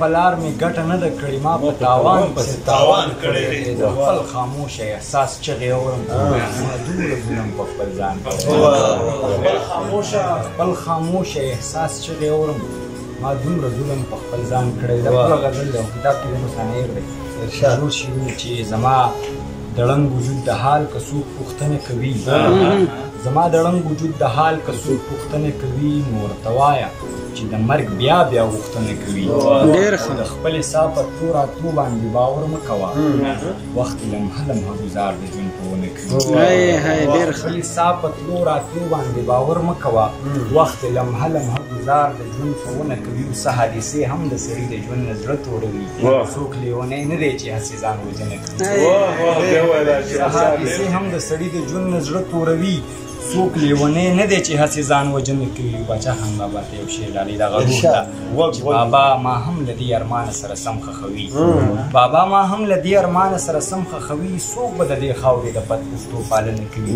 پلار می ګټه نه ده کړې ما په تاوان پسې تاوان کړی د خپل خاموشه احساس چغې اورم ما دومره ظلم په خپل ځان خپل خاموشه احساس چغې اورم ما دومره ظلم په خپل ځان کړی د بله غزل دی او کتاب کې د مصنع دی ضرور شوي چې زما د ړنګ وجود د حال که څوک پوښتنه کوي زما د ړنګ وجود د حال که څوک پوښتنه کوي نو ورته وایه چې د مرګ بیا بیا غوښتنه کوي د خپلې ساه په تلو راتلو باندې باور مه کوه وخت لمحه لمحه ګزار د ژوند په ونه کوي د خپلې ساه په تلو راتلو باندې باور مه کوه وخت لمحه لمحه ګزار د ژوند په ونه کوي او څه حادثې هم د سړي د ژوند نه زړه توروي څوک لیونی نه دی چې هسې ځان وژنه کوي څه حادثې هم د سړي د ژوند نه زړه توروي څوک لیونی نه دی چې هسې ځان وژنه کوي باچا خان بابا ته یو شعر ډالۍ دغه روح ده چې بابا ما هم له دې ارمانه سره سم خښوي بابا ما هم له دې ارمانه سره سم خښوي څوک به د دې خاورې د پښتو پالنه کوي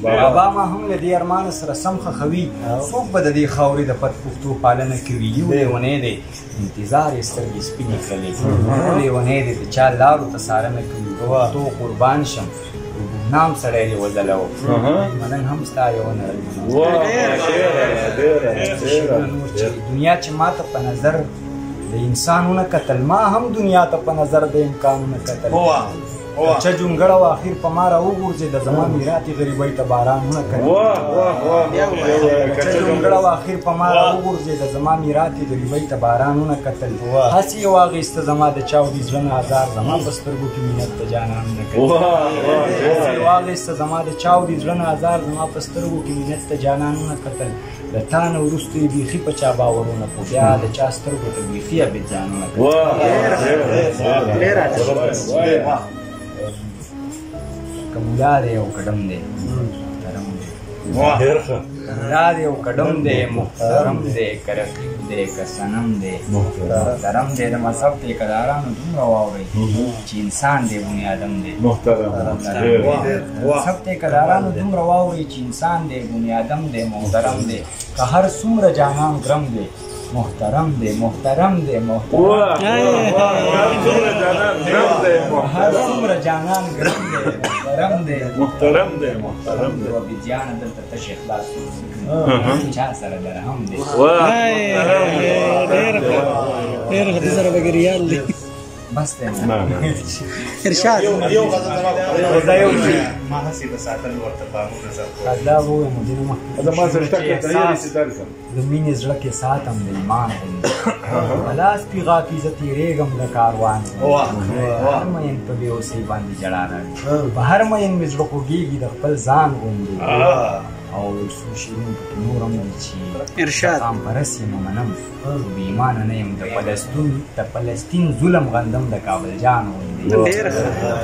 بابا ما هم له دې ارمانه سره سم خښوي څوک به د دې خاورې د پښتو پالنه کوي یو لیونی دی انتظار یې سترګې سپینې کړلې لیونی دی د چا لارو ته څارنه کوي تو قربان شم نام سړی دی وځلو منن هم ستا یو دنیا چې ماته په نظر د انسانونه کتل ما هم دنیا ته په نظر د امکانونه کتل چا جونګړه و اخر په ما راوغورځېده زما میراتې غریبۍ ته بارانونه کتل چا جونګړه و اخر په ما راوغورځېده زما میراتې غریبۍ ته بارانونه کتل هسې یې واخیسته زما د چاودي زړه نه ازار زما په سترګو کې مینت ته جانانونه کتل هسې یې واخیسته زما د چاودي زړه نه ازار زما په سترګو کې مینت ته جانانونه کتل د تا نه وروسته یې بیخي په چا باورونه خو بیا د چا سترګو ته بیخي عبدجانونه کتل که ملا دی او کډم دی محترم دی ملا دی او کډم دی محترم دی که رقیب دی که صنم دی محترم دی د مذهب ټیکهدارانو دومره واورئ چې انسان دی بنیادم دی مذهب ټیکهدارانو دومره واورئ چې انسان دی بنیادم دی محترم دی که هر څومره جانان ګرم دی محترم دی محترم دی محترم هر څومره جانان ګرم دی محترم دی محترم دی محترم دی عبدجانه دلته تش اخلاص چا سره درهم دی ډېر ښه دې سره به ریال دی بس دی ارشاد یو غزل دا یو ما هسې د ساتل ورته پامونه دا ووایم دینه مخکې د مینې زړه کې ساتم د ایمان غوندې بلاس پې غاپي زه تېرېږم د کاروان هر مین په بېوسۍ باندې ژړا راځي په هر مین مې زړه خوږېږي د خپل ځان غوندې او یو څو شعرونه پکې نور هم دي چې قام پرست یم منم بې ایمانه نه یم د فلسطین ظلم غندم د کابل جان غوندې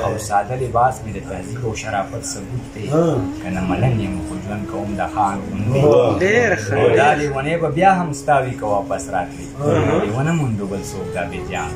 او ساده لباس مې د تهذیب او شرافت ثبوت دی که نه ملنګ یم خو ژوند کوم د خان غوندې دا لیونی به بیا هم ستا وي که واپس راتلې لیونه موندو بل څوک دا بېجان